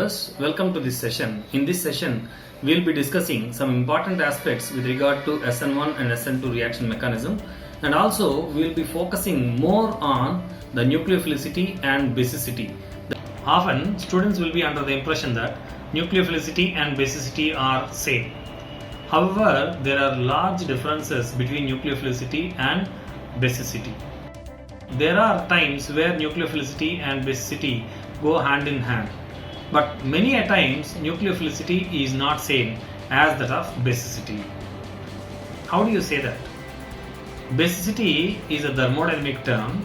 viewers, welcome to this session. In this session, we will be discussing some important aspects with regard to SN1 and SN2 reaction mechanism, and also we will be focusing more on the nucleophilicity and basicity. Often students will be under the impression that nucleophilicity and basicity are same. However, there are large differences between nucleophilicity and basicity. There are times where nucleophilicity and basicity go hand in hand, but many a times nucleophilicity is not same as that of basicity. How do you say that? Basicity is a thermodynamic term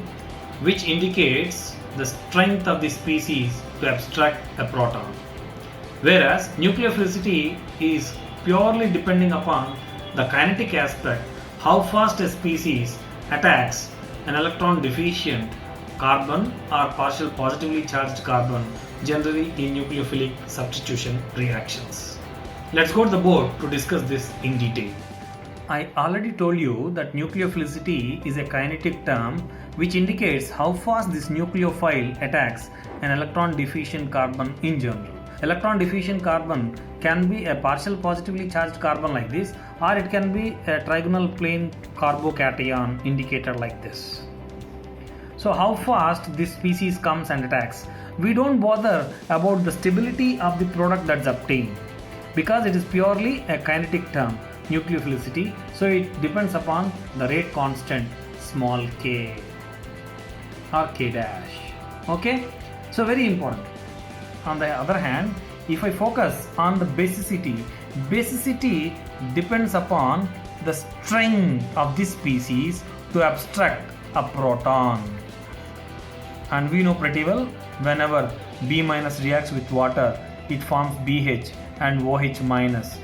which indicates the strength of the species to abstract a proton, whereas nucleophilicity is purely depending upon the kinetic aspect, how fast a species attacks an electron deficient carbon or partial positively charged carbon, generally in nucleophilic substitution reactions. Let's go to the board to discuss this in detail. I already told you that nucleophilicity is a kinetic term which indicates how fast this nucleophile attacks an electron deficient carbon in general. Electron deficient carbon can be a partial positively charged carbon like this, or it can be a trigonal plane carbocation indicated like this. So how fast this species comes and attacks? We don't bother about the stability of the product that's obtained because it is purely a kinetic term, nucleophilicity, so it depends upon the rate constant small k or k dash. Okay, so very important. On the other hand, if I focus on the basicity, basicity depends upon the strength of this species to abstract a proton. And we know pretty well, whenever B minus reacts with water, it forms BH and OH minus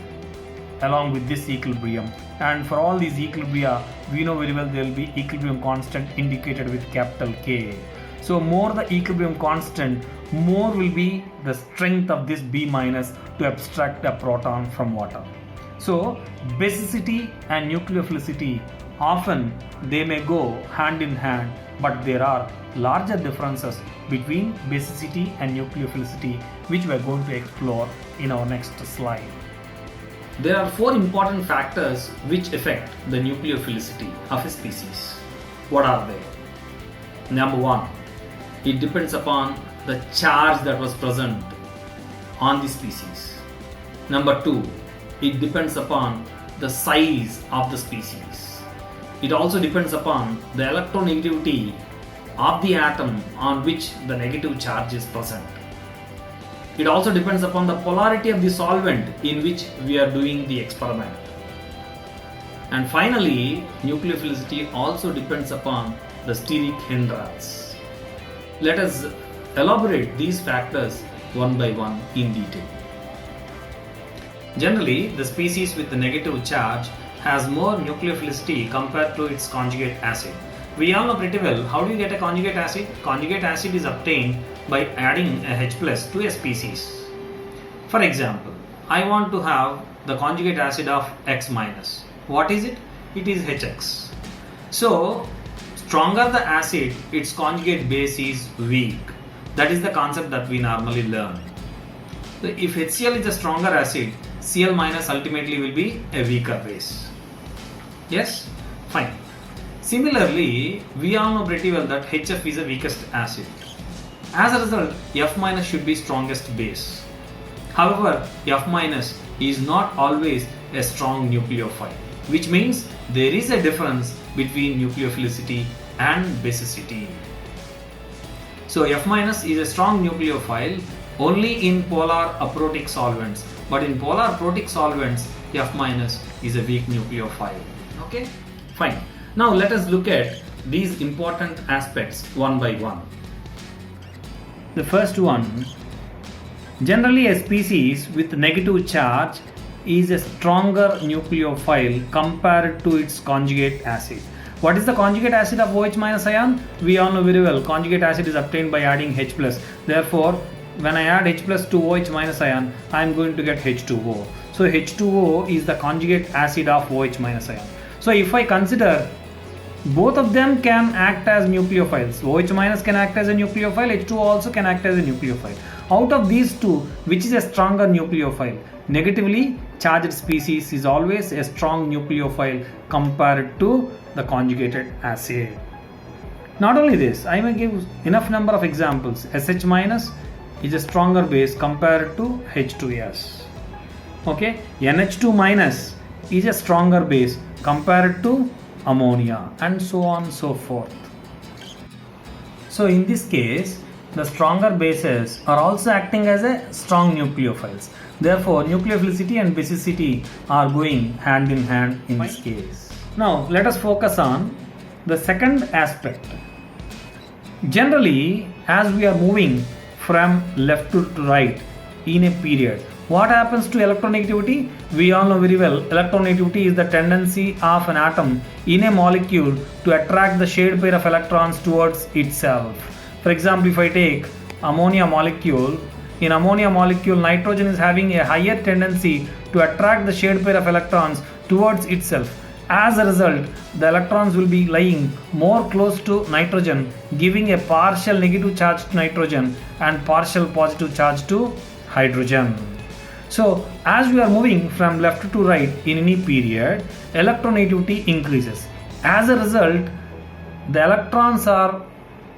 along with this equilibrium. And for all these equilibria, we know very well there will be equilibrium constant indicated with capital K. So more the equilibrium constant, more will be the strength of this B minus to abstract a proton from water. So basicity and nucleophilicity, often they may go hand in hand, but there are larger differences between basicity and nucleophilicity, which we are going to explore in our next slide. There are four important factors which affect the nucleophilicity of a species. What are they? Number one, it depends upon the charge that was present on the species. Number two, it depends upon the size of the species. It also depends upon the electronegativity of the atom on which the negative charge is present. It also depends upon the polarity of the solvent in which we are doing the experiment. And finally, nucleophilicity also depends upon the steric hindrance. Let us elaborate these factors one by one in detail. Generally, the species with the negative charge has more nucleophilicity compared to its conjugate acid. We all know pretty well how do you get a conjugate acid? Conjugate acid is obtained by adding a H plus to a species. For example, I want to have the conjugate acid of X minus. What is it? It is HX. So, stronger the acid, its conjugate base is weak. That is the concept that we normally learn. So if HCl is a stronger acid, Cl minus ultimately will be a weaker base. Yes? Fine. Similarly, we all know pretty well that HF is the weakest acid. As a result, F minus should be strongest base. However, F minus is not always a strong nucleophile, which means there is a difference between nucleophilicity and basicity. So F minus is a strong nucleophile only in polar aprotic solvents, but in polar protic solvents, F minus is a weak nucleophile. Okay, fine. Now let us look at these important aspects one by one. The first one, generally a species with negative charge is a stronger nucleophile compared to its conjugate acid. What is the conjugate acid of OH minus ion? We all know very well, conjugate acid is obtained by adding H plus. Therefore, when I add H plus to OH minus ion, I am going to get H2O. So H2O is the conjugate acid of OH minus ion. So if I consider Both of them can act as nucleophiles. OH minus can act as a nucleophile, H2 also can act as a nucleophile. Out of these two, which is a stronger nucleophile? Negatively charged species is always a strong nucleophile compared to the conjugated acid. Not only this, I may give enough number of examples. SH minus is a stronger base compared to H2S. Okay, NH2 minus is a stronger base compared to ammonia, and so on and so forth. So in this case, the stronger bases are also acting as a strong nucleophiles. Therefore, nucleophilicity and basicity are going hand in hand in this case. Now, let us focus on the second aspect. Generally, as we are moving from left to right in a period, what happens to electronegativity? We all know very well, electronegativity is the tendency of an atom in a molecule to attract the shared pair of electrons towards itself. For example, if I take ammonia molecule, in ammonia molecule, nitrogen is having a higher tendency to attract the shared pair of electrons towards itself. As a result, the electrons will be lying more close to nitrogen, giving a partial negative charge to nitrogen and partial positive charge to hydrogen. So, as we are moving from left to right in any period, electronegativity increases. As a result, the electrons are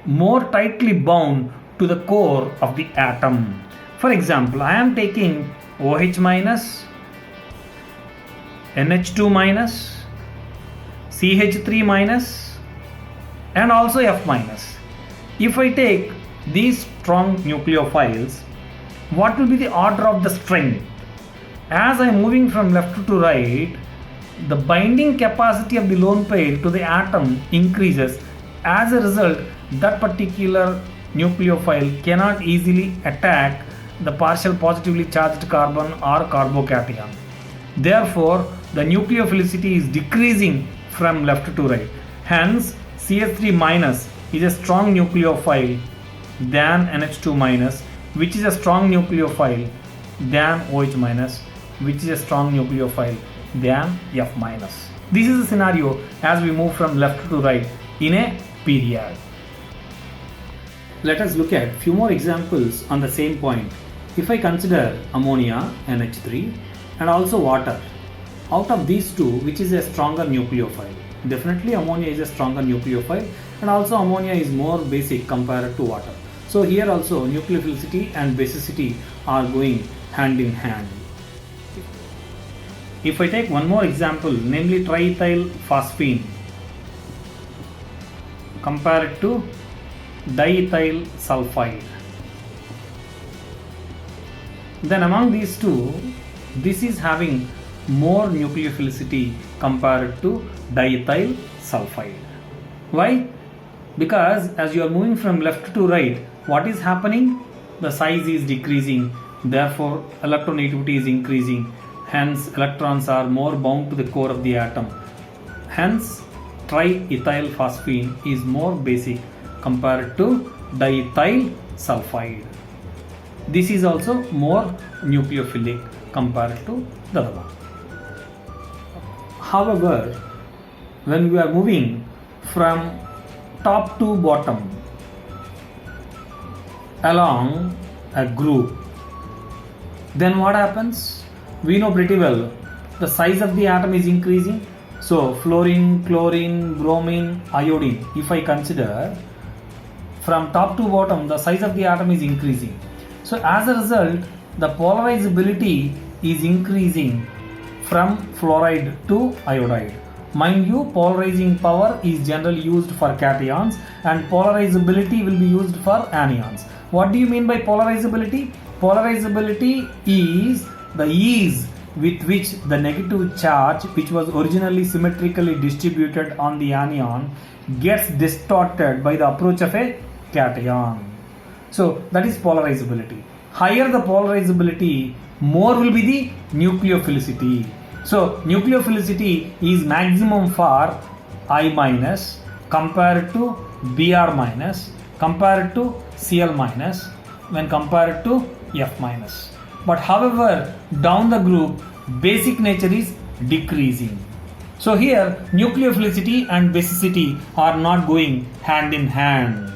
more tightly bound to the core of the atom. For example, I am taking OH minus, NH2 minus, CH3 minus, and also F minus. If I take these strong nucleophiles, what will be the order of the strength? As I am moving from left to right, the binding capacity of the lone pair to the atom increases. As a result, that particular nucleophile cannot easily attack the partial positively charged carbon or carbocation. Therefore, the nucleophilicity is decreasing from left to right. Hence, CH3 minus is a strong nucleophile than NH2 minus, which is a strong nucleophile than OH minus, which is a strong nucleophile than F minus. This is the scenario as we move from left to right in a period. Let us look at few more examples on the same point. If I consider ammonia, NH3, and also water, out of these two, which is a stronger nucleophile? Definitely ammonia is a stronger nucleophile, and also ammonia is more basic compared to water. So here also nucleophilicity and basicity are going hand in hand. If I take one more example, namely triethyl phosphine compared to diethyl sulfide, then among these two, this is having more nucleophilicity compared to diethyl sulfide. Why? Because as you are moving from left to right, what is happening? The size is decreasing, therefore electronegativity is increasing, hence electrons are more bound to the core of the atom. Hence triethyl phosphine is more basic compared to diethyl sulfide. This is also more nucleophilic compared to the other one. However, when we are moving from top to bottom along a group, then what happens? We know pretty well the size of the atom is increasing. So fluorine, chlorine, bromine, iodine, if I consider from top to bottom, the size of the atom is increasing. So as a result, the polarizability is increasing from fluoride to iodide. Mind you, polarizing power is generally used for cations and polarizability will be used for anions. What do you mean by polarizability? Polarizability is the ease with which the negative charge, which was originally symmetrically distributed on the anion, gets distorted by the approach of a cation. So that is polarizability. Higher the polarizability, more will be the nucleophilicity. So nucleophilicity is maximum for I minus compared to Br minus compared to Cl minus when compared to F minus. But however, down the group, basic nature is decreasing. So here nucleophilicity and basicity are not going hand in hand.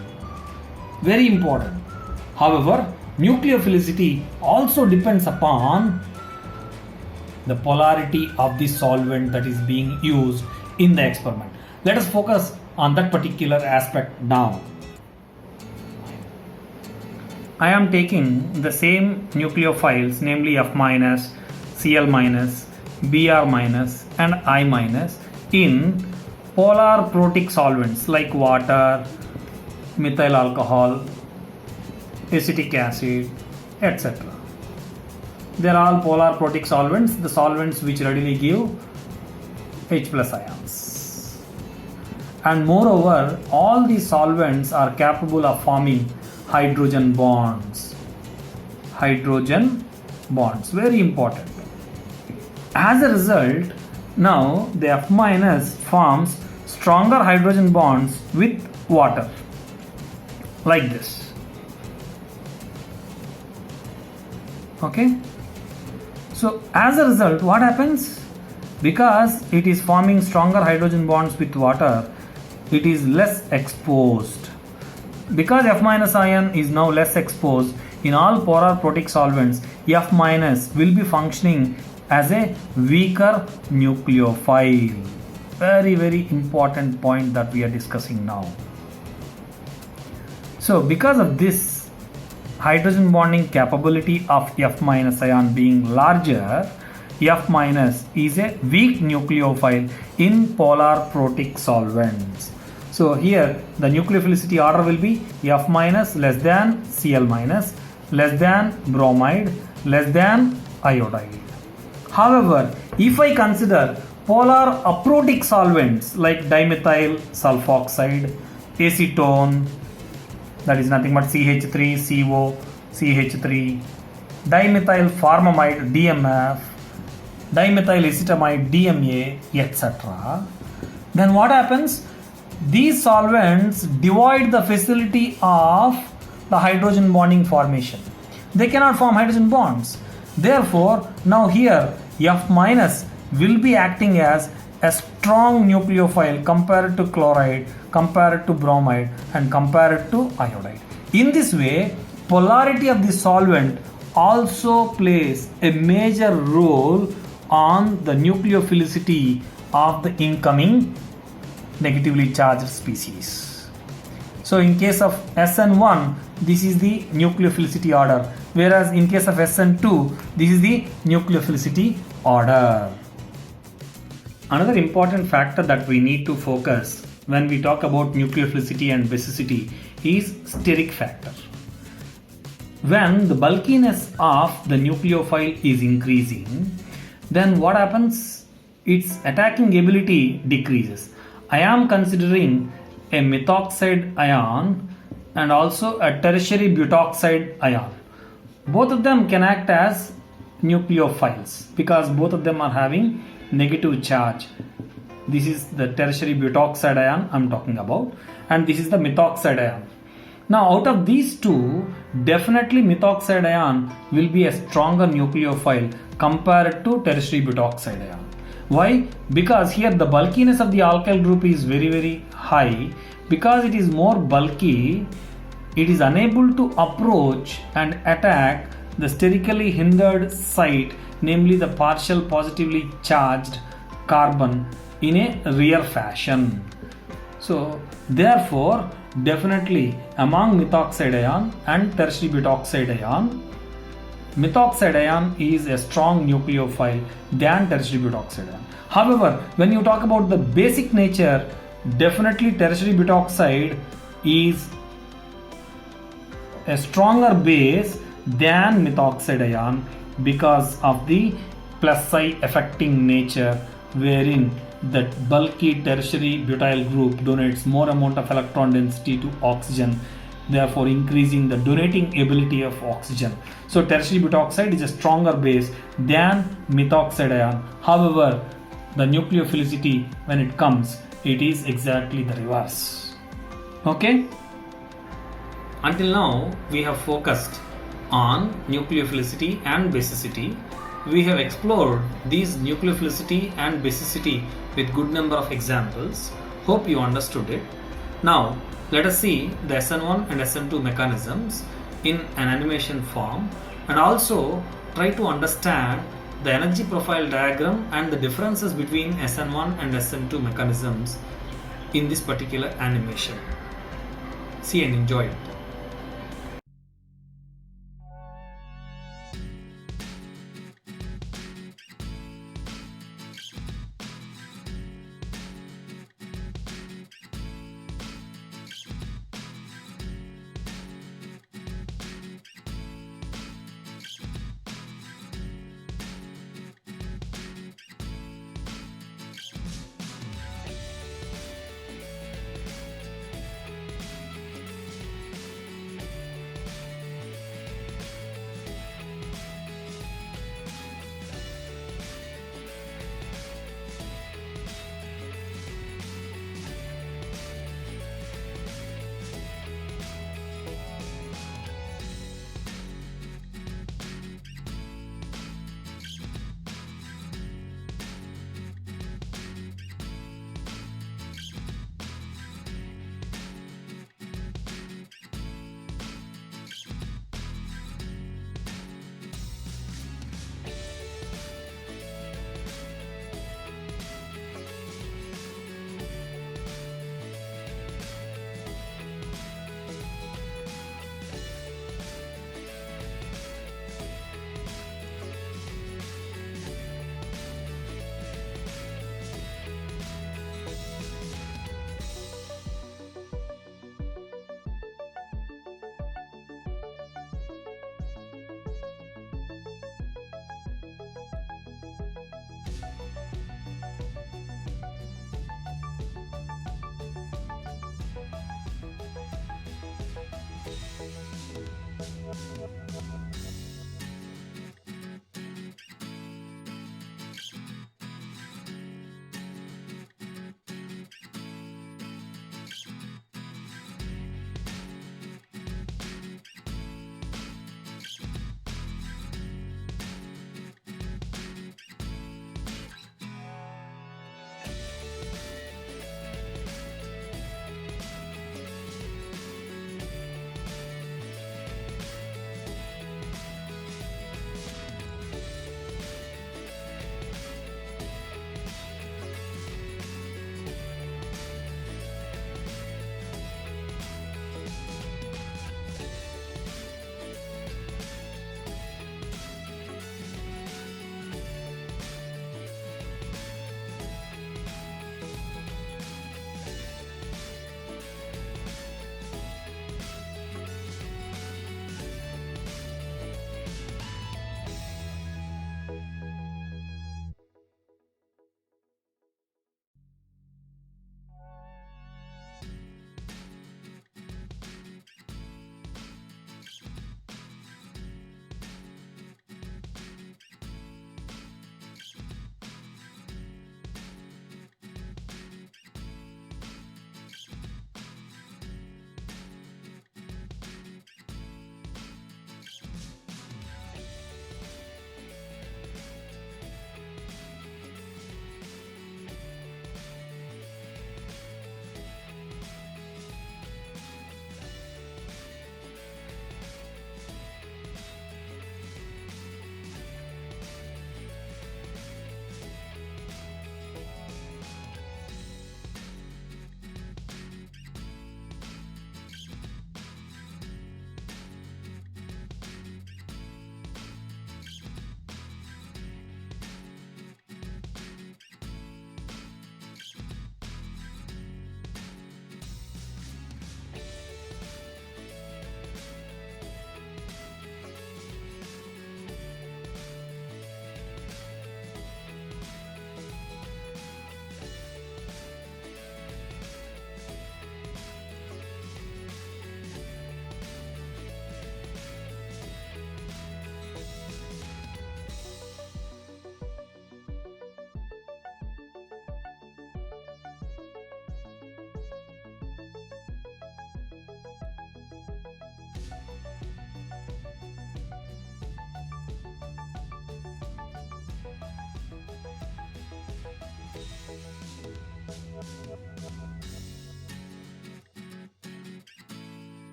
Very important. However, nucleophilicity also depends upon the polarity of the solvent that is being used in the experiment. Let us focus on that particular aspect now. I am taking the same nucleophiles, namely F minus, Cl minus, Br minus and I minus in polar protic solvents like water, methyl alcohol, acetic acid, etc. They are all polar protic solvents, the solvents which readily give H plus ions. And moreover, all these solvents are capable of forming hydrogen bonds. Hydrogen bonds, very important. As a result, now the F minus forms stronger hydrogen bonds with water, like this. Okay. So as a result, what happens? Because it is forming stronger hydrogen bonds with water, it is less exposed. Because F minus ion is now less exposed, in all polar protic solvents, F minus will be functioning as a weaker nucleophile. Very, very important point that we are discussing now. So because of this hydrogen bonding capability of F minus ion being larger, F minus is a weak nucleophile in polar protic solvents. So here the nucleophilicity order will be F minus less than Cl minus, less than bromide, less than iodide. However, if I consider polar aprotic solvents like dimethyl sulfoxide, acetone, that is nothing but CH3CO, CH3, dimethyl formamide DMF, dimethyl acetamide DMA, etc. Then what happens? These solvents devoid the facility of the hydrogen bonding formation. They cannot form hydrogen bonds. Therefore, now here F minus will be acting as a strong nucleophile compared to chloride, compared to bromide and compared to iodide. In this way, polarity of the solvent also plays a major role on the nucleophilicity of the incoming negatively charged species. So in case of SN1, this is the nucleophilicity order, whereas in case of SN2, this is the nucleophilicity order. Another important factor that we need to focus when we talk about nucleophilicity and basicity is steric factor. When the bulkiness of the nucleophile is increasing, then what happens? Its attacking ability decreases. I am considering a methoxide ion and also a tertiary butoxide ion. Both of them can act as nucleophiles because both of them are having negative charge. This is the tertiary butoxide ion I am talking about, and this is the methoxide ion. Now out of these two, definitely methoxide ion will be a stronger nucleophile compared to tertiary butoxide ion. Why? Because here the bulkiness of the alkyl group is very, very high. Because it is more bulky, it is unable to approach and attack the sterically hindered site, namely the partial positively charged carbon, in a rare fashion. So therefore, definitely among methoxide ion and tertiary butoxide ion, methoxide ion is a strong nucleophile than tertiary butoxide ion. However, when you talk about the basic nature, definitely tertiary butoxide is a stronger base than methoxide ion because of the plus psi affecting nature, wherein that bulky tertiary butyl group donates more amount of electron density to oxygen, therefore increasing the donating ability of oxygen. So tertiary butoxide is a stronger base than methoxide ion. However, the nucleophilicity, when it comes, it is exactly the reverse. Okay? Until now, we have focused on nucleophilicity and basicity. we have explored these nucleophilicity and basicity with good number of examples. Hope you understood it. Now let us see the SN1 and SN2 mechanisms in an animation form, and also try to understand the energy profile diagram and the differences between SN1 and SN2 mechanisms in this particular animation. See and enjoy it.